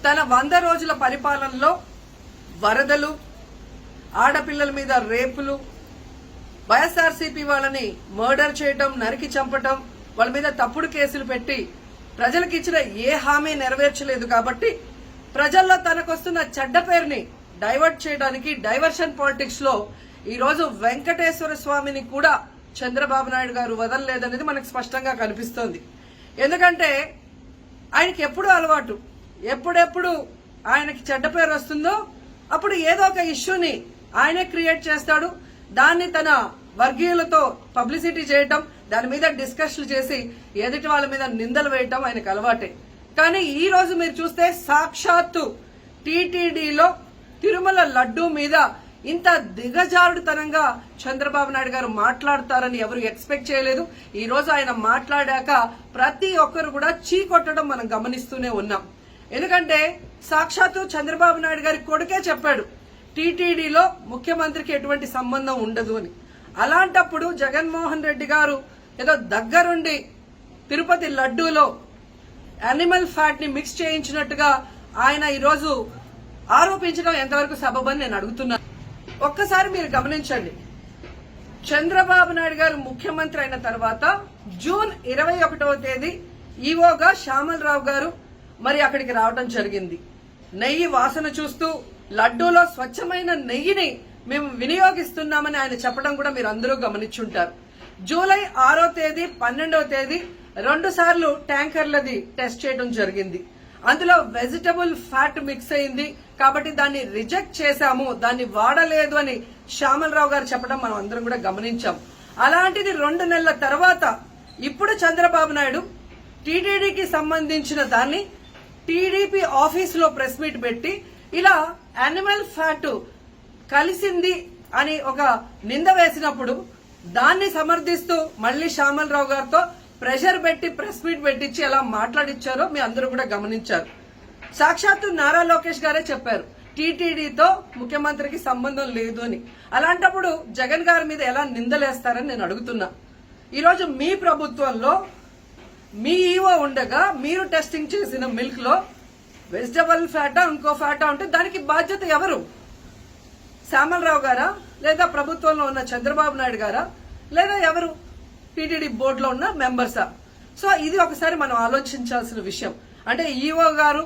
తన 100 రోజుల పరిపాలనలో వరదలు, ఆడపిల్లల మీద రేపులు, వైఎస్ఆర్సీపీ వాళ్ళని మర్డర్ చేయటం, నరికి చంపటం, వాళ్ళ మీద తప్పుడు కేసులు పెట్టి ప్రజలకు ఇచ్చిన ఏ హామీ నెరవేర్చలేదు. కాబట్టి ప్రజల్లో తనకొస్తున్న చెడ్డ పేరుని డైవర్ట్ చేయడానికి డైవర్షన్ పాలిటిక్స్ లో ఈరోజు వెంకటేశ్వర స్వామిని కూడా చంద్రబాబు నాయుడు గారు వదలలేదనేది మనకు స్పష్టంగా కనిపిస్తోంది. ఎందుకంటే ఆయనకి ఎప్పుడు అలవాటు, ఎప్పుడెప్పుడు ఆయనకి చెడ్డ పేరు వస్తుందో అప్పుడు ఏదో ఒక ఇష్యూని ఆయనే క్రియేట్ చేస్తాడు. దాన్ని తన వర్గీయులతో పబ్లిసిటీ చేయటం, దాని మీద డిస్కషన్లు చేసి ఎదుటి వాళ్ళ మీద నిందలు వేయటం ఆయనకు అలవాటే. కానీ ఈ రోజు మీరు చూస్తే సాక్షాత్తు టీటీడీలో తిరుమల లడ్డూ మీద ఇంత దిగజారుడుతనంగా చంద్రబాబు నాయుడు గారు మాట్లాడతారని ఎవరు ఎక్స్పెక్ట్ చేయలేదు. ఈ రోజు ఆయన మాట్లాడాక ప్రతి ఒక్కరు కూడా చీకొట్టడం మనం గమనిస్తూనే ఉన్నాం. ఎందుకంటే సాక్షాత్తు చంద్రబాబు నాయుడు గారి కొడుకే చెప్పాడు టీటీడీలో ముఖ్యమంత్రికి ఎటువంటి సంబంధం ఉండదు అని. అలాంటప్పుడు జగన్మోహన్ రెడ్డి గారు ఏదో దగ్గరుండి తిరుపతి లడ్డూలో యానిమల్ ఫ్యాట్ ని మిక్స్ చేయించినట్టుగా ఆయన ఈరోజు ఆరోపించడం ఎంతవరకు సబబని నేను అడుగుతున్నాను. ఒక్కసారి మీరు గమనించండి, చంద్రబాబు నాయుడు గారు ముఖ్యమంత్రి అయిన తర్వాత జూన్ 21వ తేదీ ఈవోగా శ్యామలరావు గారు మరి అక్కడికి రావడం జరిగింది. నెయ్యి వాసన చూస్తూ లడ్డూలో స్వచ్ఛమైన నెయ్యిని మేము వినియోగిస్తున్నామని ఆయన చెప్పడం కూడా మీరు అందరూ గమనించుంటారు. జూలై 6వ తేదీ 12వ తేదీ 2 సార్లు ట్యాంకర్లది టెస్ట్ చేయడం జరిగింది. అందులో వెజిటబుల్ ఫ్యాట్ మిక్స్ అయింది కాబట్టి దాన్ని రిజెక్ట్ చేశాము, దాన్ని వాడలేదు అని శ్యామలరావు గారు చెప్పడం మనం అందరం కూడా గమనించాం. అలాంటిది 2 నెలల తర్వాత ఇప్పుడు చంద్రబాబు నాయుడు టీటీడీకి సంబంధించిన దాన్ని టీడీపీ ఆఫీసులో ప్రెస్ మీట్ పెట్టి ఇలా యానిమల్ ఫ్యాట్ కలిసింది అని ఒక నింద వేసినప్పుడు దాన్ని సమర్థిస్తూ మళ్లీ శ్యామలరావు గారితో ప్రెషర్ పెట్టి ప్రెస్ మీట్ పెట్టించి ఎలా మాట్లాడిచ్చారో మీ అందరూ కూడా గమనించారు. సాక్షాత్తు నారా లోకేష్ గారే చెప్పారు టీటీడీతో ముఖ్యమంత్రికి సంబంధం లేదు అని. అలాంటప్పుడు జగన్ గారి మీద ఎలా నిందలేస్తారని నేను అడుగుతున్నా. ఈరోజు మీ ప్రభుత్వంలో మీ ఈవో ఉండగా మీరు టెస్టింగ్ చేసిన మిల్క్ లో వెజిటబుల్ ఫ్యాటా ఇంకో ఫ్యాటా ఉంటే దానికి బాధ్యత ఎవరు? శ్యామలరావు గారా, లేదా ప్రభుత్వంలో ఉన్న చంద్రబాబు నాయుడు గారా, లేదా ఎవరు టీటీడీ బోర్డులో ఉన్న మెంబర్సా? సో ఇది ఒకసారి మనం ఆలోచించాల్సిన విషయం. అంటే ఈవో గారు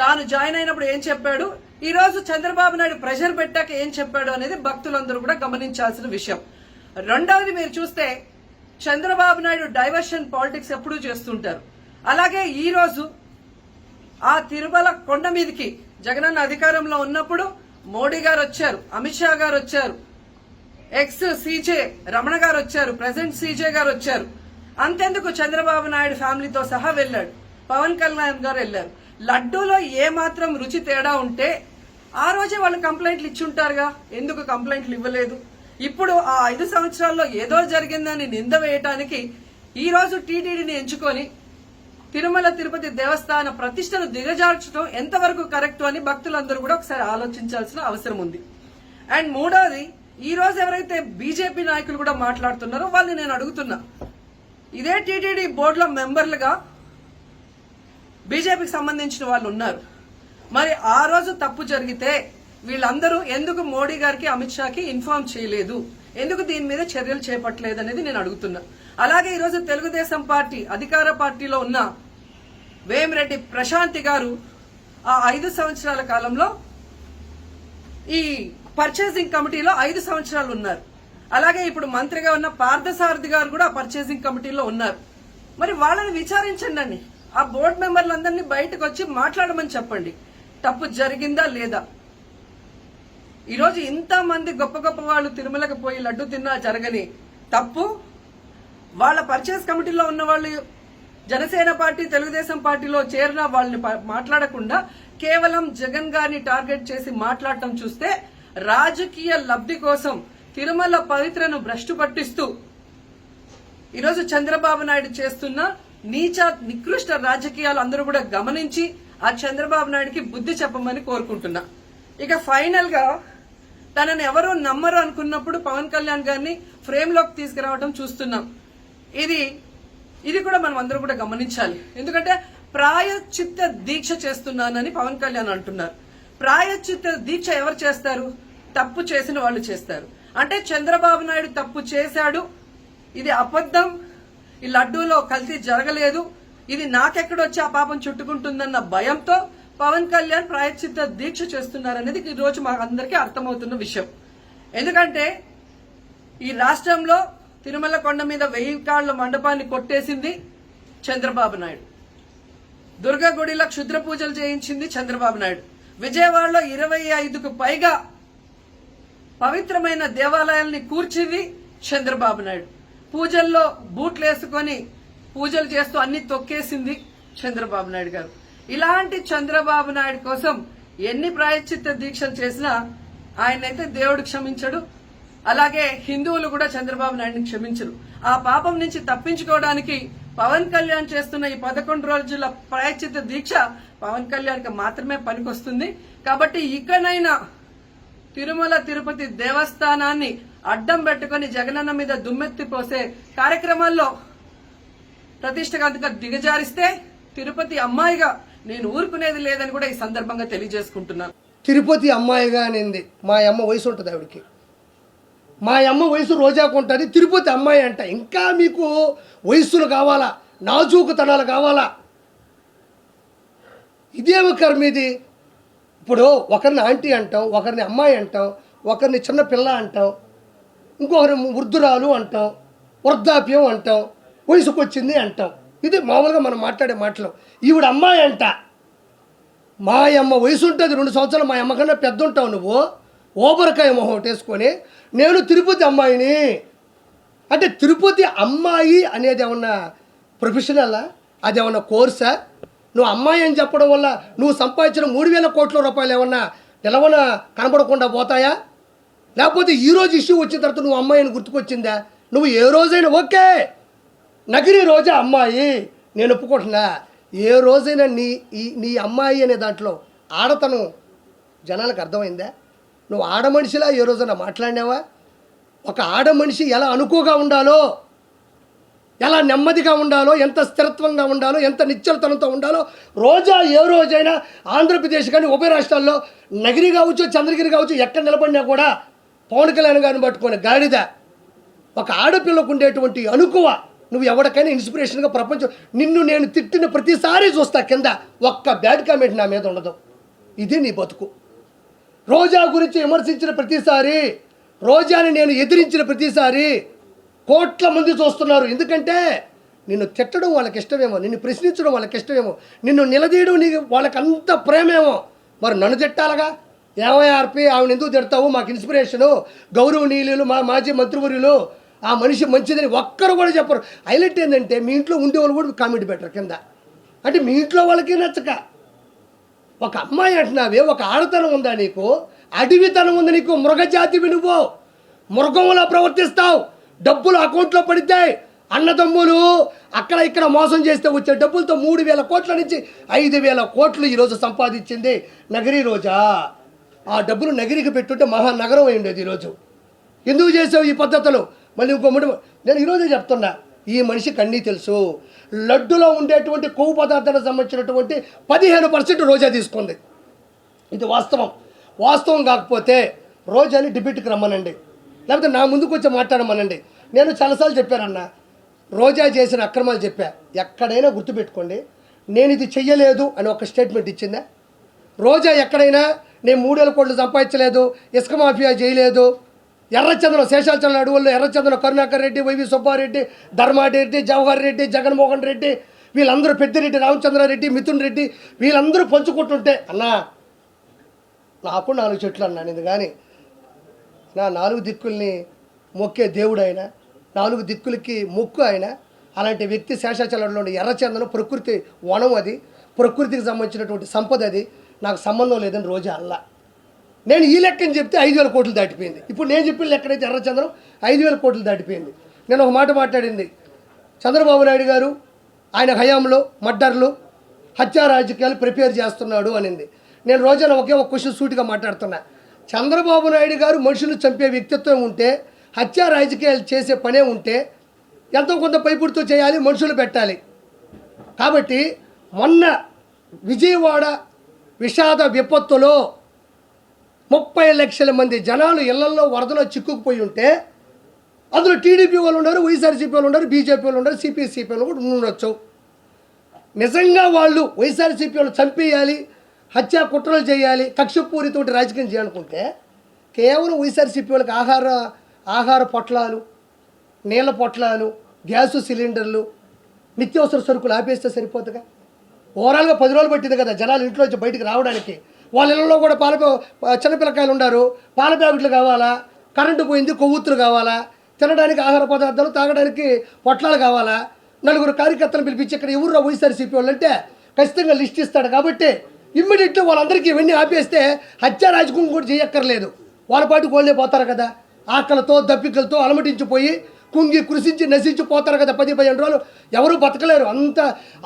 తాను జాయిన్ అయినప్పుడు ఏం చెప్పాడు, ఈ రోజు చంద్రబాబు నాయుడు ప్రెషర్ పెట్టాక ఏం చెప్పాడు అనేది భక్తులందరూ కూడా గమనించాల్సిన విషయం. రెండవది మీరు చూస్తే చంద్రబాబు నాయుడు డైవర్షన్ పాలిటిక్స్ ఎప్పుడూ చేస్తుంటారు. అలాగే ఈ రోజు ఆ తిరుమల కొండ మీదకి జగనన్న అధికారంలో ఉన్నప్పుడు మోడీ గారు వచ్చారు, అమిత్ షా గారు వచ్చారు, ఎక్స్ సీజే రమణ గారు వచ్చారు, ప్రెసిడెంట్ సీజే గారు వచ్చారు. అంతెందుకు చంద్రబాబు నాయుడు ఫ్యామిలీతో సహా వెళ్లాడు, పవన్ కళ్యాణ్ గారు వెళ్లారు. లడ్డూలో ఏ మాత్రం రుచి తేడా ఉంటే ఆ రోజే వాళ్ళు కంప్లైంట్లు ఇచ్చుంటారుగా, ఎందుకు కంప్లైంట్లు ఇవ్వలేదు? ఇప్పుడు ఆ 5 సంవత్సరాల్లో ఏదో జరిగిందని నింద వేయటానికి ఈ రోజు టీటీడీని ఎంచుకొని తిరుమల తిరుపతి దేవస్థాన ప్రతిష్టను దిగజార్చడం ఎంతవరకు కరెక్ట్ అని భక్తులందరూ కూడా ఒకసారి ఆలోచించాల్సిన అవసరం ఉంది. అండ్ మూడోది, ఈ రోజు ఎవరైతే బీజేపీ నాయకులు కూడా మాట్లాడుతున్నారో వాళ్ళని నేను అడుగుతున్నా, ఇదే టీటీడీ బోర్డులో మెంబర్లుగా బీజేపీకి సంబంధించిన వాళ్ళు ఉన్నారు. మరి ఆ రోజు తప్పు జరిగితే వీళ్ళందరూ ఎందుకు మోడీ గారికి అమిత్ షాకి ఇన్ఫార్మ్ చేయలేదు, ఎందుకు దీని మీద చర్యలు చేపట్టలేదు అనేది నేను అడుగుతున్నా. అలాగే ఈరోజు తెలుగుదేశం పార్టీ అధికార పార్టీలో ఉన్న వేమిరెడ్డి ప్రశాంతి గారు ఆ 5 సంవత్సరాల కాలంలో ఈ పర్చేసింగ్ కమిటీలో 5 సంవత్సరాలు ఉన్నారు. అలాగే ఇప్పుడు మంత్రిగా ఉన్న పార్థసారథి గారు కూడా పర్చేసింగ్ కమిటీలో ఉన్నారు. మరి వాళ్ళని విచారించండి, ఆ బోర్డు మెంబర్లందరినీ బయటకు వచ్చి మాట్లాడమని చెప్పండి, తప్పు జరిగిందా లేదా. ఈరోజు ఇంతమంది గొప్ప గొప్ప వాళ్ళు తిరుమలకు పోయి లడ్డు తిన్నా జరగని తప్పు వాళ్ళ పర్చేస్ కమిటీలో ఉన్న వాళ్ళు జనసేన పార్టీ తెలుగుదేశం పార్టీలో చేరిన వాళ్ళని మాట్లాడకుండా కేవలం జగన్ గారిని టార్గెట్ చేసి మాట్లాడటం చూస్తే రాజకీయ లబ్ధి కోసం తిరుమల పవిత్రను భ్రష్టు పట్టిస్తూ ఈరోజు చంద్రబాబు నాయుడు చేస్తున్న నీచ నికృష్ట రాజకీయాలు అందరూ కూడా గమనించి ఆ చంద్రబాబు నాయుడికి బుద్ధి చెప్పమని కోరుకుంటున్నా. ఇక ఫైనల్ గా తనని ఎవరూ నమ్మరు అనుకున్నప్పుడు పవన్ కళ్యాణ్ గారిని ఫ్రేమ్ లోకి తీసుకురావడం చూస్తున్నాం. ఇది కూడా మనం అందరూ కూడా గమనించాలి. ఎందుకంటే ప్రాయశ్చిత్త దీక్ష చేస్తున్నానని పవన్ కళ్యాణ్ అంటున్నారు. ప్రాయశ్చిత్త దీక్ష ఎవరు చేస్తారు? తప్పు చేసిన వాళ్ళు చేస్తారు. అంటే చంద్రబాబు నాయుడు తప్పు చేశాడు, ఇది అబద్ధం, ఈ లడ్డూలో కల్తీ జరగలేదు, ఇది నాకెక్కడొచ్చి ఆ పాపం చుట్టుకుంటుందన్న భయంతో పవన్ కళ్యాణ్ ప్రాయశ్చిత్త దీక్ష చేస్తున్నారనేది ఈ రోజు మాకు అందరికీ అర్థమవుతున్న విషయం. ఎందుకంటే ఈ రాష్ట్రంలో తిరుమల కొండ మీద 1000 కాళ్ల మండపాన్ని కొట్టేసింది చంద్రబాబు నాయుడు. దుర్గా గుడిలో క్షుద్ర పూజలు చేయించింది చంద్రబాబు నాయుడు. విజయవాడలో 25కు పైగా పవిత్రమైన దేవాలయాల్ని కూర్చింది చంద్రబాబు నాయుడు. పూజల్లో బూట్లు వేసుకొని పూజలు చేస్తూ అన్ని తొక్కేసింది చంద్రబాబు నాయుడు గారు. ఇలాంటి చంద్రబాబు నాయుడు కోసం ఎన్ని ప్రాయశ్చిత్త దీక్షలు చేసినా ఆయనైతే దేవుడు క్షమించడు, అలాగే హిందువులు కూడా చంద్రబాబు నాయుడిని క్షమించరు. ఆ పాపం నుంచి తప్పించుకోవడానికి పవన్ కళ్యాణ్ చేస్తున్న ఈ 11 రోజుల ప్రాయశ్చిత్త దీక్ష పవన్ కళ్యాణ్కి మాత్రమే పనికొస్తుంది. కాబట్టి ఇకనైనా తిరుమల తిరుపతి దేవస్థానాన్ని అడ్డం పెట్టుకుని జగనన్న మీద దుమ్మెత్తి పోసే కార్యక్రమాల్లో ప్రతిష్టగా దిగజారిస్తే తిరుపతి అమ్మాయిగా నేను ఊరుకునేది లేదని కూడా ఈ సందర్భంగా తెలియజేసుకుంటున్నాను. తిరుపతి అమ్మాయిగా అనేది మా అమ్మ వయసు ఉంటుంది ఆవిడకి, మా అమ్మ వయసు రోజాకు ఉంటుంది, తిరుపతి అమ్మాయి అంట. ఇంకా మీకు వయస్సులు కావాలా, నాజూకుతనాలు కావాలా? ఇదేమి కర్మ ఇది? ఇప్పుడు ఒకరిని ఆంటీ అంటాం, ఒకరిని అమ్మాయి అంటాం, ఒకరిని చిన్న పిల్ల అంటాం, ఇంకొకరిని వృద్ధురాలు అంటాం, వృద్ధాప్యం అంటాం, వయసుకు వచ్చింది అంటాం. ఇది మామూలుగా మనం మాట్లాడే మాటలు. ఈవిడ అమ్మాయి అంట. మా అమ్మ వయసు ఉంటుంది 2 సంవత్సరాలు, మా అమ్మ కన్నా పెద్ద ఉంటావు నువ్వు. ఓబరకాయ మొహం వేసుకొని నేను తిరుపతి అమ్మాయిని అంటే, తిరుపతి అమ్మాయి అనేది ఏమన్నా ప్రొఫెషనలా? అది ఏమన్నా కోర్సా? నువ్వు అమ్మాయి అని చెప్పడం వల్ల నువ్వు సంపాదించిన 3,000 కోట్ల రూపాయలు ఏమన్నా నిలవన కనబడకుండా పోతాయా? లేకపోతే ఈరోజు ఇష్యూ వచ్చిన తర్వాత నువ్వు అమ్మాయి అని గుర్తుకొచ్చిందా? నువ్వు ఏ రోజైనా ఓకే నగిరి రోజా అమ్మాయి నేను ఒప్పుకుంటున్నా, ఏ రోజైనా నీ అమ్మాయి అనే దాంట్లో ఆడతనం జనాలకు అర్థమైందా? నువ్వు ఆడ మనిషిలా ఏ రోజైనా మాట్లాడినావా? ఒక ఆడ మనిషి ఎలా అనుకోగా ఉండాలో, ఎలా నెమ్మదిగా ఉండాలో, ఎంత స్థిరత్వంగా ఉండాలో, ఎంత నిశ్చలతనంతో ఉండాలో రోజా ఏ రోజైనా ఆంధ్రప్రదేశ్ కానీ ఉభయ రాష్ట్రాల్లో నగిరి కావచ్చు, చంద్రగిరి కావచ్చు, ఎక్కడ నిలబడినా కూడా పవన్ కళ్యాణ్ గారిని పట్టుకొని గాడిద ఒక ఆడపిల్లకు ఉండేటువంటి అనుకువ నువ్వు ఎవరికైనా ఇన్స్పిరేషన్గా ప్రపంచం. నిన్ను నేను తిట్టిన ప్రతిసారి చూస్తా కింద ఒక్క బ్యాడ్ కామెంట్ నా మీద ఉండదు. ఇది నీ బతుకు. రోజా గురించి విమర్శించిన ప్రతిసారి, రోజాని నేను ఎదిరించిన ప్రతిసారి కోట్ల మంది చూస్తున్నారు. ఎందుకంటే నిన్ను తిట్టడం వాళ్ళకి ఇష్టమేమో, నిన్ను ప్రశ్నించడం వాళ్ళకి ఇష్టమేమో, నిన్ను నిలదీయడం నీకు వాళ్ళకి అంత ప్రేమేమో. మరి నన్ను తిట్టాలగా? ఏమయ్యార్పి ఆవిడ ఎందుకు తిడతావు? మాకు ఇన్స్పిరేషను, గౌరవనీయులు, మా మాజీ మంత్రివర్యులు, ఆ మనిషి మంచిదని ఒక్కరు కూడా చెప్పరు. హైలైట్ ఏంటంటే మీ ఇంట్లో ఉండేవాళ్ళు కూడా కామెంట్ పెట్టరు కింద. అంటే మీ ఇంట్లో వాళ్ళకి నచ్చక ఒక అమ్మాయి అంటున్నావే, ఒక ఆడతనం ఉందా నీకు? అడవితనం ఉంది నీకు. మృగజాతివి నువ్వు, మృగంలా ప్రవర్తిస్తావు. డబ్బులు అకౌంట్లో పడితే అన్నదమ్ములు అక్కడ ఇక్కడ మోసం చేస్తే వచ్చే డబ్బులతో 3,000 కోట్ల నుంచి 5,000 కోట్లు ఈరోజు సంపాదించింది నగరి రోజా. ఆ డబ్బులు నగిరికి పెట్టుంటే మహానగరం అయి ఉండేది ఈరోజు. ఎందుకు చేసావు ఈ పద్ధతులు? మళ్ళీ ఇంకో నేను ఈరోజే చెప్తున్నా, ఈ మనిషికి అన్నీ తెలుసు. లడ్డులో ఉండేటువంటి కొవ్వు పదార్థానికి సంబంధించినటువంటి 15% రోజా తీసుకుంది. ఇది వాస్తవం. వాస్తవం కాకపోతే రోజాని డిబేట్కి రమ్మనండి, లేకపోతే నా ముందుకు వచ్చి మాట్లాడమనండి. నేను చాలాసార్లు చెప్పానన్నా, రోజా చేసిన అక్రమాలు చెప్పా. ఎక్కడైనా గుర్తుపెట్టుకోండి, నేను ఇది చెయ్యలేదు అని ఒక స్టేట్మెంట్ ఇచ్చిందా? రోజా ఎక్కడైనా నేను 3,000 కోట్లు సంపాదించలేదు, ఇసుక మాఫియా చేయలేదు, ఎర్రచంద్రం శేషాచలం అడవుల్లో ఎర్రచంద్రం కరుణాకర్ రెడ్డి, వైవి సుబ్బారెడ్డి, ధర్మారెడ్డి, జవహర్ రెడ్డి, జగన్మోహన్ రెడ్డి, వీళ్ళందరూ పెద్దిరెడ్డి, రామచంద్రారెడ్డి, మిథున్ రెడ్డి, వీళ్ళందరూ పంచుకుంటుంటే అన్నా నాకు 4 చెట్లు అన్నాను. ఇది కానీ నా 4 దిక్కుల్ని మొక్కే దేవుడు ఆయన, 4 దిక్కులకి మొక్కు ఆయన. అలాంటి వ్యక్తి శేషాచలంలో ఎర్రచందనం ప్రకృతి వనం, అది ప్రకృతికి సంబంధించినటువంటి సంపద, అది నాకు సంబంధం లేదని రోజా అల్లా. నేను ఈ లెక్కని చెప్తే 5,000 కోట్లు దాటిపోయింది. ఇప్పుడు నేను చెప్పిన లెక్కనైతే ఎర్రచంద్రం 5,000 కోట్లు దాటిపోయింది. నేను ఒక మాట మాట్లాడింది, చంద్రబాబు నాయుడు గారు ఆయన హయాంలో మర్డర్లు, హత్యా రాజకీయాలు ప్రిపేర్ చేస్తున్నాడు అనింది. నేను రోజాన ఒకే ఒక క్వశ్చన్ సూటిగా మాట్లాడుతున్నా. చంద్రబాబు నాయుడు గారు మనుషులు చంపే వ్యక్తిత్వం ఉంటే, హత్యా రాజకీయాలు చేసే పనే ఉంటే ఎంతో కొంత పైపుడితో చేయాలి, మనుషులు పెట్టాలి. కాబట్టి మొన్న విజయవాడ విషాద విపత్తులో 30 లక్షల మంది జనాలు ఇళ్లలో వరదలో చిక్కుకుపోయి ఉంటే అందులో టీడీపీ వాళ్ళు ఉన్నారు, వైఎస్ఆర్సీపీ వాళ్ళు ఉన్నారు, బీజేపీ వాళ్ళు ఉన్నారు, సిపిఐ వాళ్ళు కూడా ఉండొచ్చు. నిజంగా వాళ్ళు వైఎస్ఆర్సీపీ వాళ్ళు చంపేయాలి, హత్యా కుట్రలు చేయాలి, కక్షపూరితోటి రాజకీయం చేయాలనుకుంటే కేవలం వైఎస్ఆర్సీపీ వాళ్ళకి ఆహార పొట్లాలు, నీళ్ళ పొట్లాలు, గ్యాసు సిలిండర్లు, నిత్యావసర సరుకులు ఆపేస్తే సరిపోతుందిగా. ఓవరాల్గా 10 రోజులు పట్టింది కదా జనాలు ఇంట్లో నుంచి బయటికి రావడానికి. వాళ్ళ ఇళ్ళలో కూడా చిన్నపిల్లకాయలు ఉన్నారు, పాల ప్యాకెట్లు కావాలా, కరెంటు పోయింది, కొవ్వొత్తులు కావాలా, తినడానికి ఆహార పదార్థాలు, తాగడానికి పొట్లాలు కావాలా. 4 కార్యకర్తలు పిలిపించి ఇక్కడ ఎవరు వైఎస్ఆర్సీపీ వాళ్ళు అంటే ఖచ్చితంగా లిస్ట్ ఇస్తాడు. కాబట్టి ఇమ్మీడియట్గా వాళ్ళందరికీ ఇవన్నీ ఆపేస్తే హత్యా రాజకీయం కూడా చేయక్కర్లేదు. వాళ్ళ పాటు గోళ్ళే పోతారు కదా, ఆకలితో దప్పికలతో అలమటించిపోయి కుంగి కృషించి నశించిపోతారు కదా. 10-15 రోజులు ఎవరూ బతకలేరు.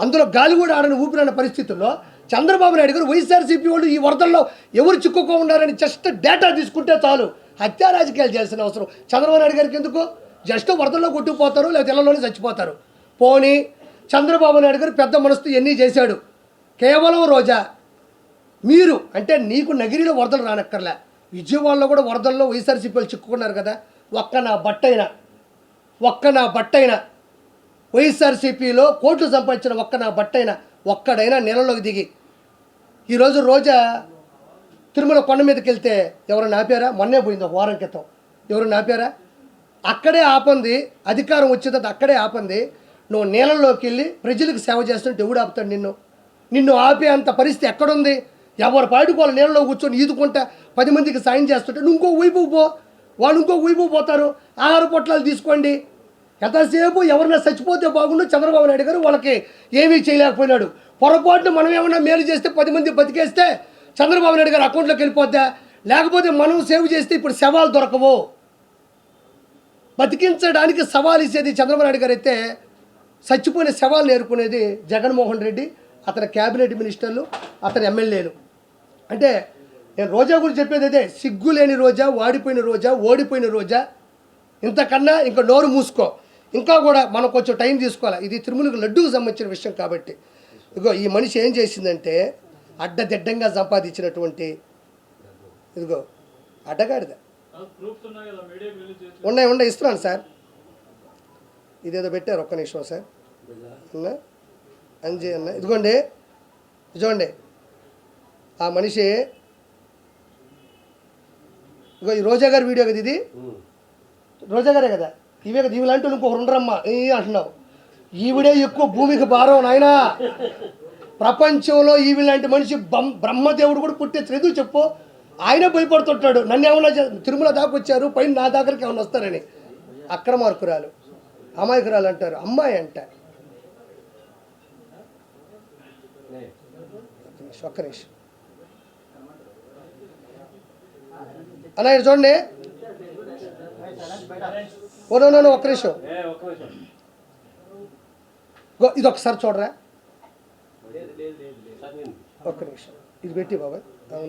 అందులో గాలి కూడా ఆడని ఊపిరన్న పరిస్థితుల్లో చంద్రబాబు నాయుడు గారు వైఎస్ఆర్సీపీ వాళ్ళు ఈ వరదల్లో ఎవరు చిక్కుకో ఉన్నారని జస్ట్ డేటా తీసుకుంటే చాలు. హత్యా రాజకీయాలు చేయాల్సిన అవసరం చంద్రబాబు నాయుడు గారికి ఎందుకు? జస్ట్ వరదల్లో కొట్టుకుపోతారు, లేకపోతే ఇళ్లలోనే చచ్చిపోతారు. పోనీ చంద్రబాబు నాయుడు గారు పెద్ద మనసుతో ఎన్ని చేశాడు. కేవలం రోజా మీరు అంటే నీకు నగిరిలో వరదలు రానక్కర్లే, విజయవాడలో కూడా వరదల్లో వైఎస్ఆర్సీపీ వాళ్ళు చిక్కుకున్నారు కదా. ఒక్క నా బట్టైనా వైఎస్ఆర్సీపీలో కోట్లు సంపాదించిన ఒక్కడైనా నెలలోకి దిగి ఈరోజు రోజా తిరుమల కొండ మీదకి వెళ్తే ఎవరైనా ఆపారా? మొన్నే పోయింది, 1 వారం క్రితం. ఎవరైనా ఆపారా? అక్కడే ఆపంది, అధికారం వచ్చేది అక్కడే ఆపంది. నువ్వు నీళ్ళల్లోకి వెళ్ళి ప్రజలకు సేవ చేస్తుంటే ఎవడు ఆపుతాడు నిన్ను ఆపే అంత పరిస్థితి ఎక్కడుంది? ఎవరి పాటికి వాళ్ళ నీళ్ళలో కూర్చొని ఈదుకుంటా 10 మందికి సాయం చేస్తుంటే నువ్వు ఇంకో వైపు పో, వాళ్ళు ఇంకో వైపు పోతారు. ఆహార పొట్లాలు తీసుకోండి. ఎంతసేపు ఎవరైనా చచ్చిపోతే బాగుండు. చంద్రబాబు నాయుడు గారు వాళ్ళకి ఏమీ చేయలేకపోయినాడు. పొరపాటున మనం ఏమన్నా మేలు చేస్తే 10 మంది బతికేస్తే చంద్రబాబు నాయుడు గారు అకౌంట్లోకి వెళ్ళిపోద్దా? లేకపోతే మనం సేవ్ చేస్తే ఇప్పుడు శవాలు దొరకవు. బతికించడానికి సవాల్ ఇచ్చేది చంద్రబాబు నాయుడు గారు అయితే చచ్చిపోయిన శవాలు నేర్పుకునేది జగన్మోహన్ రెడ్డి, అతని క్యాబినెట్ మినిస్టర్లు, అతని ఎమ్మెల్యేలు. అంటే నేను రోజా గురించి చెప్పేది అదే, సిగ్గులేని రోజా, వాడిపోయిన రోజా, ఓడిపోయిన రోజా. ఇంతకన్నా ఇంకా నోరు మూసుకో. ఇంకా కూడా మనం కొంచెం టైం తీసుకోవాలి. ఇది తిరుమలకు లడ్డూకు సంబంధించిన విషయం కాబట్టి. ఇదిగో ఈ మనిషి ఏం చేసిందంటే అడ్డదిడ్డంగా సంపాదించినటువంటి ఇదిగో అడ్డగాడిద ఉన్నాయి ఇస్తున్నాను సార్. ఇదేదో పెట్టారు, ఒక్క నిమిషం సార్. అన్నా అంజీ అన్న ఇదిగోండి, చూడండి ఆ మనిషి. ఇగో ఈ రోజా గారి వీడియో కదా ఇది, రోజా గారే కదా. ఇవే కదా, ఇవి లాంటి ఇంకొకరు ఉండరమ్మా అంటున్నావు. ఈవిడే ఎక్కువ భూమికి భారం నాయనా. ప్రపంచంలో ఈవి లాంటి మనిషి బ్రహ్మదేవుడు కూడా పుట్టే చదువు చెప్పు. ఆయన భయపడుతుంటాడు. నన్ను ఏమన్నా తిరుమల దాకా వచ్చారు, పైన నా దగ్గరికి ఏమన్నా వస్తారని. అక్రమార్కురాలు, అమాయకురాలు అంటారు, అమ్మాయి అంట. ఒక్క నిమిషం అలా చూడండి. ఓ ఒక్క నిమిషం, ఇది ఒకసారి చూడరా. ఒక్క నిమిషం ఇది పెట్టి బాబాయ్,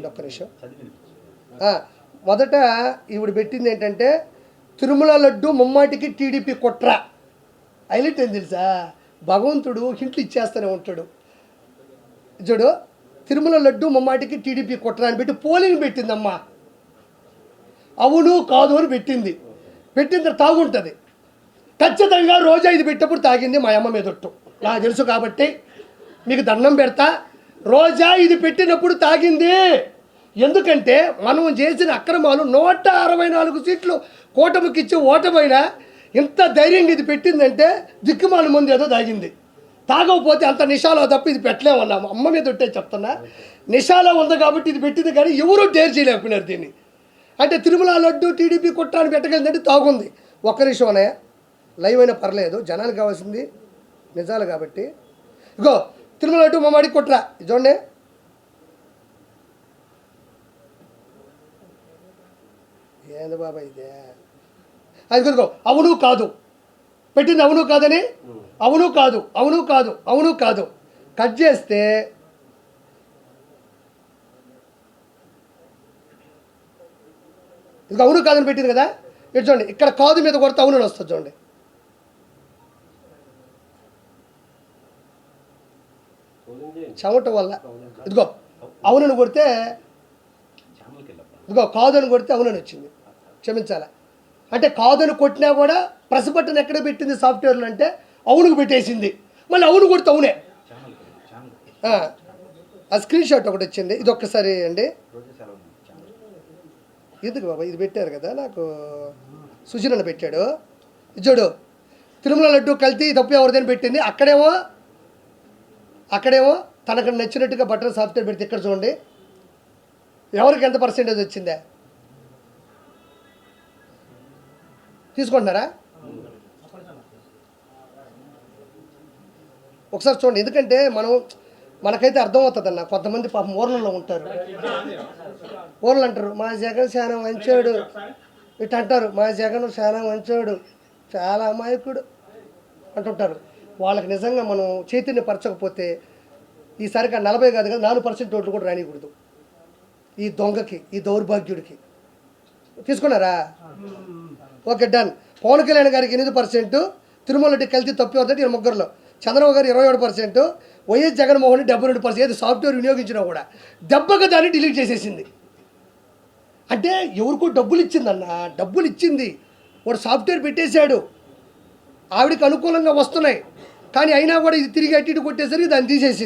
ఒక్క నిమిషం. మొదట ఈవిడ పెట్టింది ఏంటంటే తిరుమల లడ్డు ముమ్మాటికి టీడీపీ కుట్ర. హైలైట్ ఏం తెలుసా? భగవంతుడు హింట్లు ఇచ్చేస్తూనే ఉంటాడు. చూడు, తిరుమల లడ్డు ముమ్మాటికి టీడీపీ కుట్ర అని పెట్టి పోలింగ్ పెట్టిందమ్మా. అవును కాదు అని పెట్టింది తాగుంటుంది. ఖచ్చితంగా రోజా ఇది పెట్టినప్పుడు తాగింది మా అమ్మ మీదొట్టు, నాకు తెలుసు కాబట్టి మీకు దండం పెడతా. రోజా ఇది పెట్టినప్పుడు తాగింది. ఎందుకంటే మనం చేసిన అక్రమాలు 164 సీట్లు కూటమికి ఇచ్చి ఓటమైనా ఇంత ధైర్యంగా ఇది పెట్టిందంటే దిక్కుమాల ముందు ఏదో తాగింది. తాగకపోతే అంత నిషాలో తప్ప ఇది పెట్టలేమన్నాము. అమ్మ మీద ఉంటే చెప్తున్నా, నిషాలో ఉంది కాబట్టి ఇది పెట్టింది. కానీ ఎవరూ డేర్ చేయలేకపోయినారు దీన్ని. అంటే తిరుమల లడ్డు టీడీపీ కుట్రాన్ని పెట్టగలిందంటే తాగుంది. ఒక్క నిమిషం అనే లైవ్ అయినా పర్లేదు, జనాలకు కావాల్సింది నిజాలు కాబట్టి. ఇగో తిరుమల లడ్డు మమ్మడికి కుట్ర చూడండి. ఏంది బాబా ఇదే? అది కుదుకో. అవును కాదు పెట్టింది, అవును కాదని, అవును కాదు కట్ చేస్తే ఇది అవును కాదని పెట్టింది కదా. ఇటు చూడండి, ఇక్కడ కాదు మీద కొడితే అవును అని వస్తుంది. చూడండి, చెమట వల్ల ఇదిగో అవునని కొడితే ఇదిగో కాదని కొడితే అవునని వచ్చింది. క్షమించాలా అంటే కాదని కొట్టినా కూడా ప్రెస్ బటన్ ఎక్కడ పెట్టింది సాఫ్ట్వేర్లో అంటే అవునుకు పెట్టేసింది. మళ్ళీ అవును కొడితే అవునే. ఆ స్క్రీన్ షాట్ ఒకటి వచ్చింది. ఇది ఒక్కసారి అండి. ఎందుకు బాబా ఇది పెట్టారు కదా నాకు సుజనన్న పెట్టాడు. చూడు తిరుమల లడ్డు కల్తీ తప్పు ఎవరిదని పెట్టింది. అక్కడేమో తనకు నచ్చినట్టుగా బటన్ సాఫ్ట్వేర్ పెడితే ఇక్కడ చూడండి ఎవరికి ఎంత పర్సెంటేజ్ వచ్చిందే తీసుకుంటున్నారా ఒకసారి చూడండి. ఎందుకంటే మనకైతే అర్థమవుతుందన్న. కొంతమంది పాపం ఊర్లలో ఉంటారు. ఊర్లు అంటారు మా జగన్ చాలా మంచోడు, ఇటు అంటారు మా జగన్ చాలా మంచోడు, చాలా అమాయకుడు అంటుంటారు. వాళ్ళకి నిజంగా మనం చైతన్యపరచకపోతే ఈసారికి 40 కాదు కదా 4% ఓట్లు కూడా రానికూడదు ఈ దొంగకి, ఈ దౌర్భాగ్యుడికి. తీసుకున్నారా? Okay done. పవన్ కళ్యాణ్ గారికి 8%, తిరుమల రెడ్డి కల్తీ తప్పి వద్దంటే 23లో, చంద్రబాబు గారు 27%, వైఎస్ జగన్మోహన్ 72%. ఏది సాఫ్ట్వేర్ వినియోగించినా కూడా దెబ్బగా దాన్ని డిలీట్ చేసేసింది. అంటే ఎవరికో డబ్బులు ఇచ్చిందన్న, డబ్బులు ఇచ్చింది, వాడు సాఫ్ట్వేర్ పెట్టేశాడు, ఆవిడకి అనుకూలంగా వస్తున్నాయి, కానీ అయినా కూడా ఇది తిరిగి అట్టి ఇటు కొట్టేసరికి దాన్ని తీసేసింది.